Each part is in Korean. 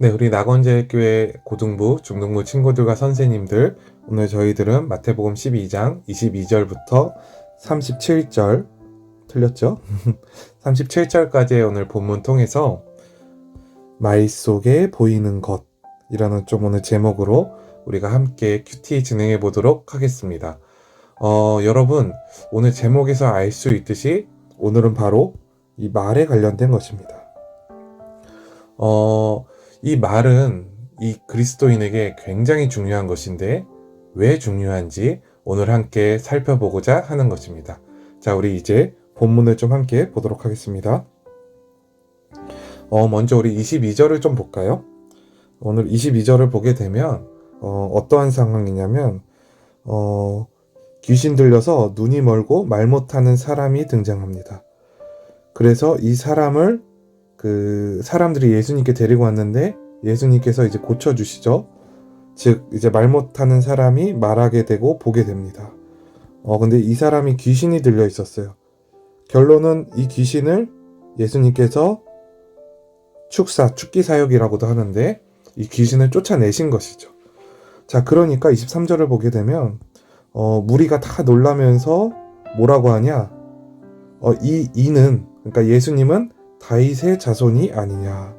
네, 우리 낙원제일교회 고등부, 중등부 친구들과 선생님들, 오늘 저희들은 마태복음 12장 22절부터 37절, 틀렸죠? 37절까지의 오늘 본문 통해서 말 속에 보이는 것이라는 좀 오늘 제목으로 우리가 함께 큐티 진행해 보도록 하겠습니다. 여러분, 오늘 제목에서 알 수 있듯이 오늘은 바로 이 말에 관련된 것입니다. 이 말은 이 그리스도인에게 굉장히 중요한 것인데 왜 중요한지 오늘 함께 살펴보고자 하는 것입니다. 자, 우리 이제 본문을 좀 함께 보도록 하겠습니다. 먼저 우리 22절을 좀 볼까요? 오늘 22절을 보게 되면 어떠한 상황이냐면 귀신 들려서 눈이 멀고 말 못하는 사람이 등장합니다. 그래서 이 사람을 사람들이 예수님께 데리고 왔는데 예수님께서 이제 고쳐주시죠. 즉 이제 말 못하는 사람이 말하게 되고 보게 됩니다. 근데 이 사람이 귀신이 들려 있었어요. 결론은 이 귀신을 예수님께서 축기사역이라고도 하는데 이 귀신을 쫓아내신 것이죠. 자, 그러니까 23절을 보게 되면 무리가 다 놀라면서 뭐라고 하냐? 이는 그러니까 예수님은 다윗의 자손이 아니냐.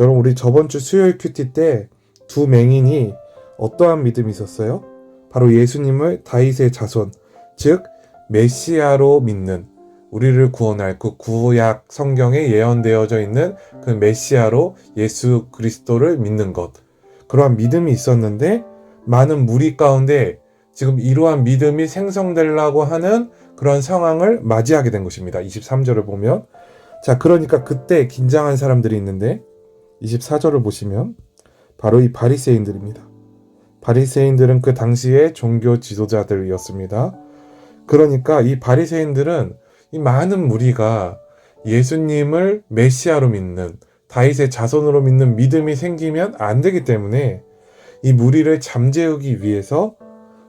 여러분, 우리 저번 주 수요일 큐티 때 두 맹인이 어떠한 믿음이 있었어요? 바로 예수님을 다윗의 자손, 즉 메시아로 믿는, 우리를 구원할 그 구약 성경에 예언되어져 있는 그 메시아로 예수 그리스도를 믿는 것, 그러한 믿음이 있었는데 많은 무리 가운데 지금 이러한 믿음이 생성되려고 하는 그런 상황을 맞이하게 된 것입니다. 23절을 보면, 자, 그러니까 그때 긴장한 사람들이 있는데 24절을 보시면 바로 이 바리새인들입니다. 바리새인들은 그 당시의 종교 지도자들이었습니다. 그러니까 이 바리새인들은 이 많은 무리가 예수님을 메시아로 믿는, 다윗의 자손으로 믿는 믿음이 생기면 안 되기 때문에 이 무리를 잠재우기 위해서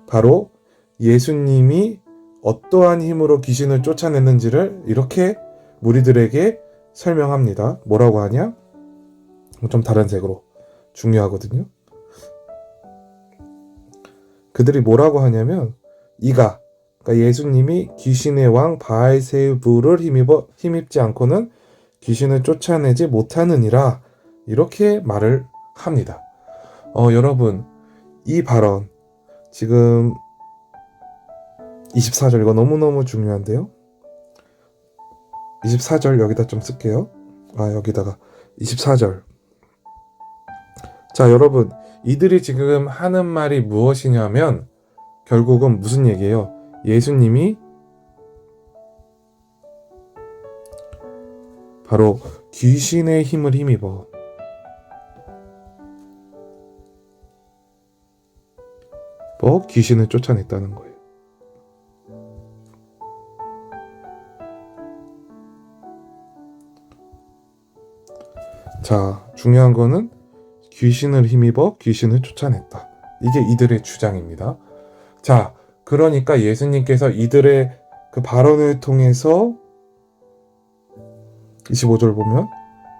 바로 예수님이 어떠한 힘으로 귀신을 쫓아냈는지를 이렇게 무리들에게 설명합니다. 뭐라고 하냐? 좀 다른 색으로 중요하거든요. 그들이 뭐라고 하냐면 그러니까 예수님이 귀신의 왕 바알세부를 힘입지 않고는 귀신을 쫓아내지 못하느니라, 이렇게 말을 합니다. 여러분, 이 발언 지금 24절 이거 너무너무 중요한데요. 24절 여기다 좀 쓸게요. 여기다가 24절. 자, 여러분, 이들이 지금 하는 말이 무엇이냐면 결국은 무슨 얘기예요? 예수님이 바로 귀신의 힘을 힘입어 귀신을 쫓아냈다는 거예요. 자, 중요한 거는 귀신을 힘입어 귀신을 쫓아냈다. 이게 이들의 주장입니다. 자, 그러니까 예수님께서 이들의 그 발언을 통해서 25절 보면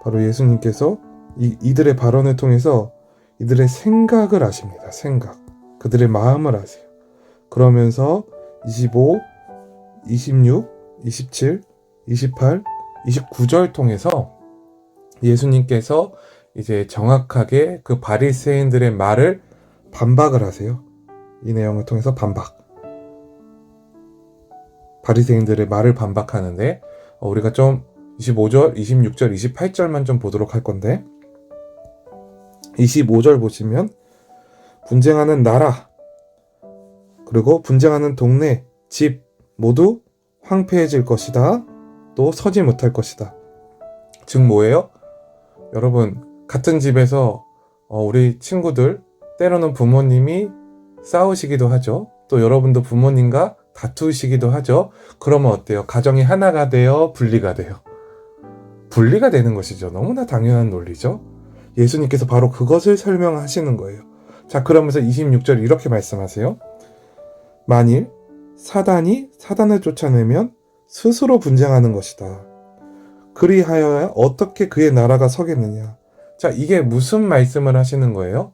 바로 예수님께서 이들의 발언을 통해서 이들의 생각을 아십니다. 생각. 그들의 마음을 아세요. 그러면서 25, 26, 27, 28, 29절 통해서 예수님께서 이제 정확하게 그 바리새인들의 말을 반박을 하세요. 이 내용을 통해서 바리새인들의 말을 반박하는데 우리가 좀 25절, 26절, 28절만 좀 보도록 할 건데 25절 보시면 분쟁하는 나라 그리고 분쟁하는 동네, 집 모두 황폐해질 것이다. 또 서지 못할 것이다. 즉 뭐예요? 여러분, 같은 집에서 우리 친구들, 때로는 부모님이 싸우시기도 하죠. 또 여러분도 부모님과 다투시기도 하죠. 그러면 어때요? 가정이 하나가 되어 분리가 돼요. 분리가 되는 것이죠. 너무나 당연한 논리죠. 예수님께서 바로 그것을 설명하시는 거예요. 자, 그러면서 26절 이렇게 말씀하세요. 만일 사단이 사단을 쫓아내면 스스로 분쟁하는 것이다. 그리하여야 어떻게 그의 나라가 서겠느냐. 자, 이게 무슨 말씀을 하시는 거예요?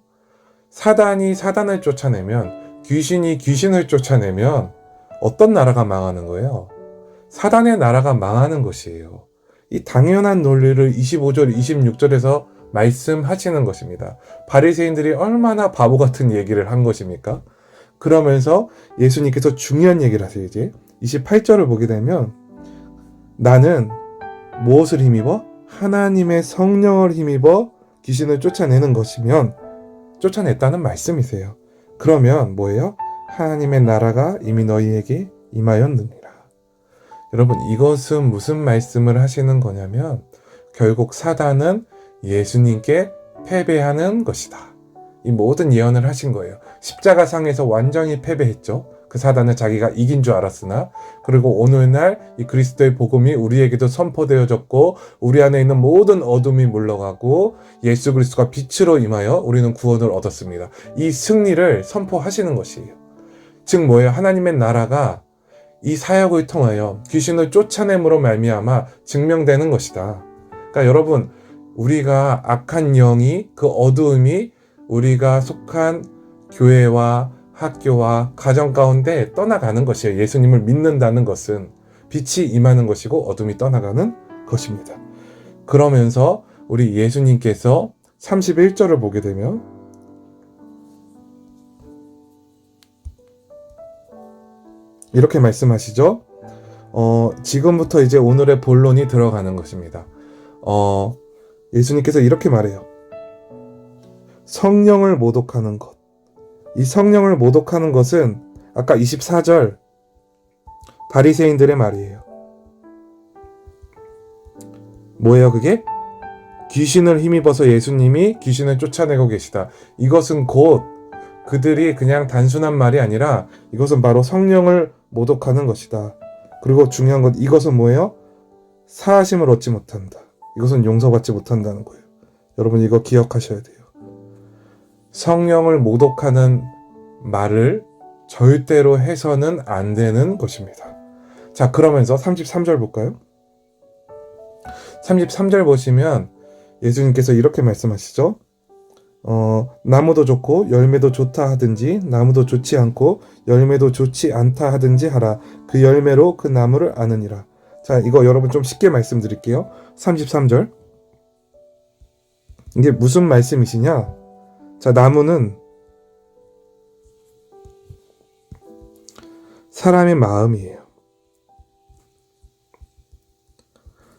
사단이 사단을 쫓아내면, 귀신이 귀신을 쫓아내면 어떤 나라가 망하는 거예요? 사단의 나라가 망하는 것이에요. 이 당연한 논리를 25절, 26절에서 말씀하시는 것입니다. 바리새인들이 얼마나 바보 같은 얘기를 한 것입니까? 그러면서 예수님께서 중요한 얘기를 하세요. 이제 28절을 보게 되면 나는 무엇을 힘입어? 하나님의 성령을 힘입어 귀신을 쫓아내는 것이면 쫓아냈다는 말씀이세요. 그러면 뭐예요? 하나님의 나라가 이미 너희에게 임하였느니라. 여러분, 이것은 무슨 말씀을 하시는 거냐면 결국 사단은 예수님께 패배하는 것이다. 이 모든 예언을 하신 거예요. 십자가상에서 완전히 패배했죠. 그 사단은 자기가 이긴 줄 알았으나, 그리고 오늘날 이 그리스도의 복음이 우리에게도 선포되어졌고 우리 안에 있는 모든 어둠이 물러가고 예수 그리스도가 빛으로 임하여 우리는 구원을 얻었습니다. 이 승리를 선포하시는 것이에요. 즉 뭐예요? 하나님의 나라가 이 사역을 통하여 귀신을 쫓아냄으로 말미암아 증명되는 것이다. 그러니까 여러분, 우리가 악한 영이, 그 어두움이 우리가 속한 교회와 학교와 가정 가운데 떠나가는 것이에요. 예수님을 믿는다는 것은 빛이 임하는 것이고 어둠이 떠나가는 것입니다. 그러면서 우리 예수님께서 31절을 보게 되면 이렇게 말씀하시죠. 지금부터 이제 오늘의 본론이 들어가는 것입니다. 예수님께서 이렇게 말해요. 성령을 모독하는 것. 이 성령을 모독하는 것은 아까 24절 바리새인들의 말이에요. 뭐예요 그게? 귀신을 힘입어서 예수님이 귀신을 쫓아내고 계시다. 이것은 곧 그들이 그냥 단순한 말이 아니라 이것은 바로 성령을 모독하는 것이다. 그리고 중요한 것, 이것은 뭐예요? 사하심을 얻지 못한다. 이것은 용서받지 못한다는 거예요. 여러분 이거 기억하셔야 돼요. 성령을 모독하는 말을 절대로 해서는 안 되는 것입니다. 자, 그러면서 33절 볼까요? 33절 보시면 예수님께서 이렇게 말씀하시죠. 나무도 좋고 열매도 좋다 하든지 나무도 좋지 않고 열매도 좋지 않다 하든지 하라. 그 열매로 그 나무를 아느니라. 자, 이거 여러분 좀 쉽게 말씀드릴게요. 33절. 이게 무슨 말씀이시냐? 자, 나무는 사람의 마음이에요.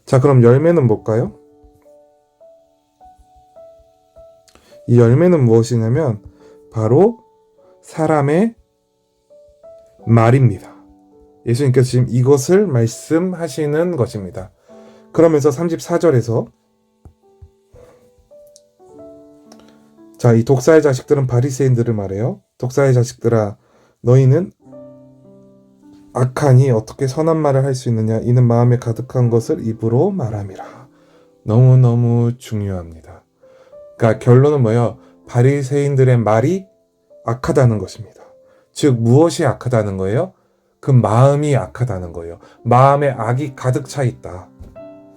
자, 그럼 열매는 뭘까요? 이 열매는 무엇이냐면 바로 사람의 말입니다. 예수님께서 지금 이것을 말씀하시는 것입니다. 그러면서 34절에서 자, 이 독사의 자식들은 바리새인들을 말해요. 독사의 자식들아, 너희는 악하니 어떻게 선한 말을 할 수 있느냐? 이는 마음에 가득한 것을 입으로 말함이라. 너무너무 중요합니다. 그러니까 결론은 뭐예요? 바리새인들의 말이 악하다는 것입니다. 즉 무엇이 악하다는 거예요? 그 마음이 악하다는 거예요. 마음에 악이 가득 차 있다.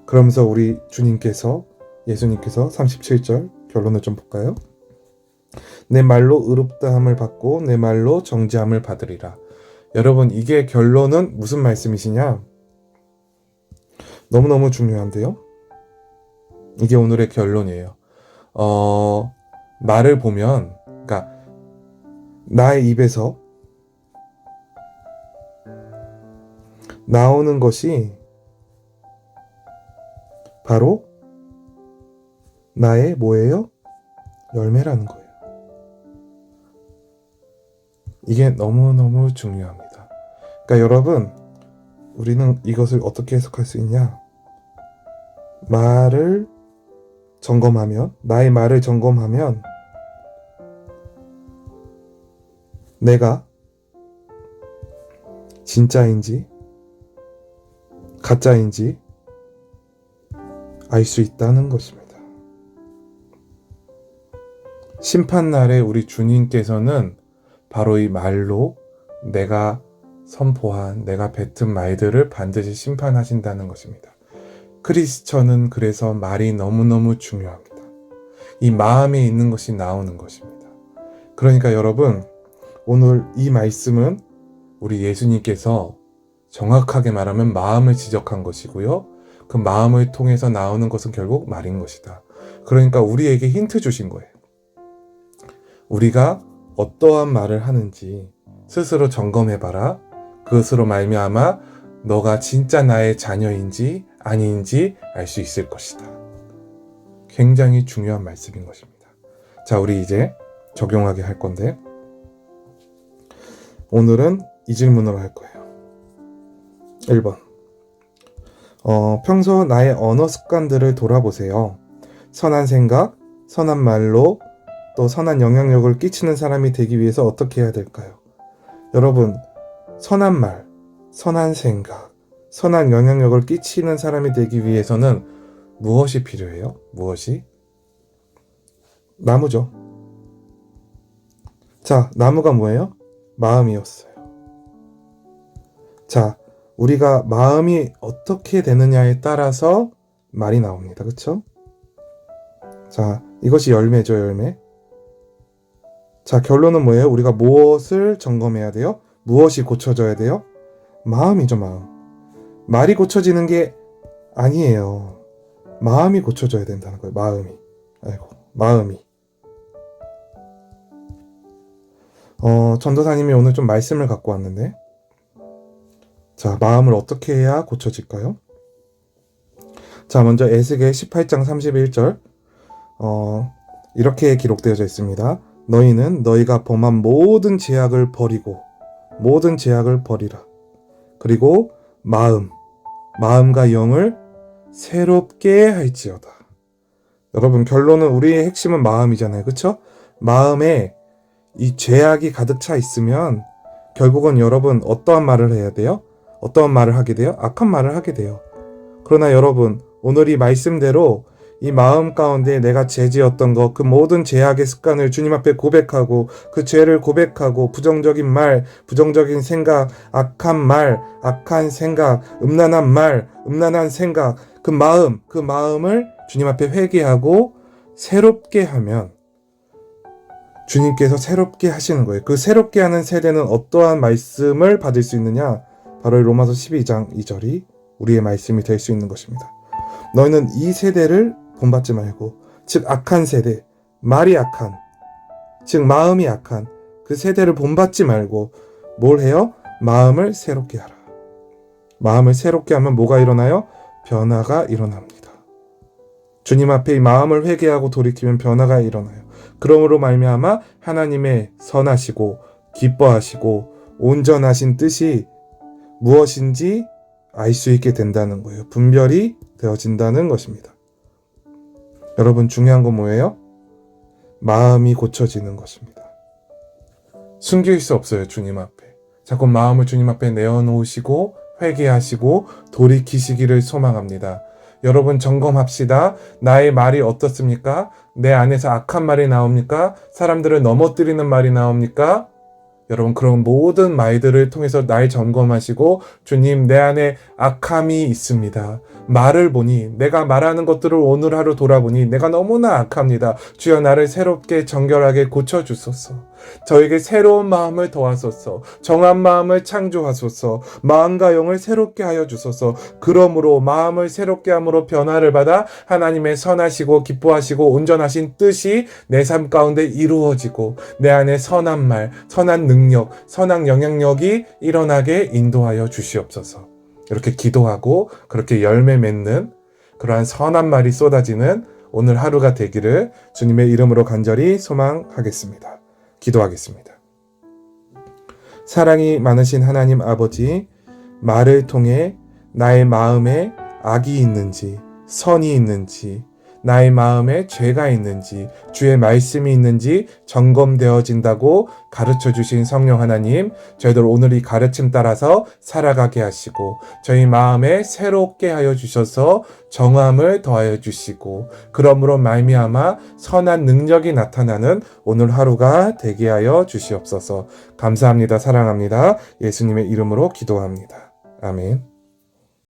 그러면서 우리 주님께서, 예수님께서 37절 결론을 좀 볼까요? 내 말로 의롭다함을 받고 내 말로 정죄함을 받으리라. 여러분, 이게 결론은 무슨 말씀이시냐? 너무너무 중요한데요. 이게 오늘의 결론이에요. 말을 보면, 그러니까 나의 입에서 나오는 것이 바로 나의 뭐예요? 열매라는 거예요. 이게 너무너무 중요합니다. 그러니까 여러분, 우리는 이것을 어떻게 해석할 수 있냐? 말을 점검하면, 나의 말을 점검하면 내가 진짜인지 가짜인지 알 수 있다는 것입니다. 심판날에 우리 주님께서는 바로 이 말로 내가 선포한, 내가 뱉은 말들을 반드시 심판하신다는 것입니다. 크리스천은 그래서 말이 너무너무 중요합니다. 이 마음에 있는 것이 나오는 것입니다. 그러니까 여러분, 오늘 이 말씀은 우리 예수님께서 정확하게 말하면 마음을 지적한 것이고요. 그 마음을 통해서 나오는 것은 결국 말인 것이다. 그러니까 우리에게 힌트 주신 거예요. 우리가 어떠한 말을 하는지 스스로 점검해봐라. 그것으로 말미암아 너가 진짜 나의 자녀인지 아닌지 알 수 있을 것이다. 굉장히 중요한 말씀인 것입니다. 자, 우리 이제 적용하게 할 건데, 오늘은 이 질문으로 할 거예요. 1번. 평소 나의 언어 습관들을 돌아보세요. 선한 생각, 선한 말로 또 선한 영향력을 끼치는 사람이 되기 위해서 어떻게 해야 될까요? 여러분, 선한 말, 선한 생각, 선한 영향력을 끼치는 사람이 되기 위해서는 무엇이 필요해요? 무엇이? 나무죠. 자, 나무가 뭐예요? 마음이었어요. 자, 우리가 마음이 어떻게 되느냐에 따라서 말이 나옵니다. 그쵸? 자, 이것이 열매죠, 열매. 자, 결론은 뭐예요? 우리가 무엇을 점검해야 돼요? 무엇이 고쳐져야 돼요? 마음이죠, 마음. 말이 고쳐지는 게 아니에요. 마음이 고쳐져야 된다는 거예요, 마음이. 마음이. 전도사님이 오늘 좀 말씀을 갖고 왔는데, 자, 마음을 어떻게 해야 고쳐질까요? 자, 먼저 에스겔 18장 31절, 이렇게 기록되어져 있습니다. 너희는 너희가 범한 모든 죄악을 버리라. 그리고 마음과 영을 새롭게 할지어다. 여러분, 결론은 우리의 핵심은 마음이잖아요. 그쵸? 마음에 이 죄악이 가득 차 있으면 결국은 여러분 어떠한 말을 해야 돼요? 어떠한 말을 하게 돼요? 악한 말을 하게 돼요. 그러나 여러분, 오늘 이 말씀대로 이 마음 가운데 내가 죄지었던 것, 그 모든 죄악의 습관을 주님 앞에 고백하고 그 죄를 고백하고 부정적인 말, 부정적인 생각, 악한 말, 악한 생각, 음란한 말, 음란한 생각, 그 마음을 주님 앞에 회개하고 새롭게 하면 주님께서 새롭게 하시는 거예요. 그 새롭게 하는 세대는 어떠한 말씀을 받을 수 있느냐? 바로 로마서 12장 2절이 우리의 말씀이 될 수 있는 것입니다. 너희는 이 세대를 본받지 말고, 즉 악한 세대, 말이 악한, 즉 마음이 악한 그 세대를 본받지 말고 뭘 해요? 마음을 새롭게 하라. 마음을 새롭게 하면 뭐가 일어나요? 변화가 일어납니다. 주님 앞에 이 마음을 회개하고 돌이키면 변화가 일어나요. 그러므로 말미암아 하나님의 선하시고 기뻐하시고 온전하신 뜻이 무엇인지 알 수 있게 된다는 거예요. 분별이 되어진다는 것입니다. 여러분, 중요한 건 뭐예요? 마음이 고쳐지는 것입니다. 숨길 수 없어요, 주님 앞에. 자꾸 마음을 주님 앞에 내어놓으시고 회개하시고 돌이키시기를 소망합니다. 여러분, 점검합시다. 나의 말이 어떻습니까? 내 안에서 악한 말이 나옵니까? 사람들을 넘어뜨리는 말이 나옵니까? 여러분, 그런 모든 말들을 통해서 날 점검하시고, 주님, 내 안에 악함이 있습니다. 말을 보니, 내가 말하는 것들을 오늘 하루 돌아보니 내가 너무나 악합니다. 주여, 나를 새롭게 정결하게 고쳐주소서. 저에게 새로운 마음을 더하소서. 정한 마음을 창조하소서. 마음과 영을 새롭게 하여 주소서. 그러므로 마음을 새롭게 함으로 변화를 받아 하나님의 선하시고 기뻐하시고 온전하신 뜻이 내 삶 가운데 이루어지고 내 안에 선한 말, 선한 능력, 선한 영향력이 일어나게 인도하여 주시옵소서. 이렇게 기도하고 그렇게 열매 맺는 그러한 선한 말이 쏟아지는 오늘 하루가 되기를 주님의 이름으로 간절히 소망하겠습니다. 기도하겠습니다. 사랑이 많으신 하나님 아버지, 말을 통해 나의 마음에 악이 있는지, 선이 있는지, 나의 마음에 죄가 있는지, 주의 말씀이 있는지 점검되어진다고 가르쳐 주신 성령 하나님, 저희들 오늘 이 가르침 따라서 살아가게 하시고 저희 마음에 새롭게 하여 주셔서 정함을 더하여 주시고 그러므로 말미암아 선한 능력이 나타나는 오늘 하루가 되게 하여 주시옵소서. 감사합니다. 사랑합니다. 예수님의 이름으로 기도합니다. 아멘.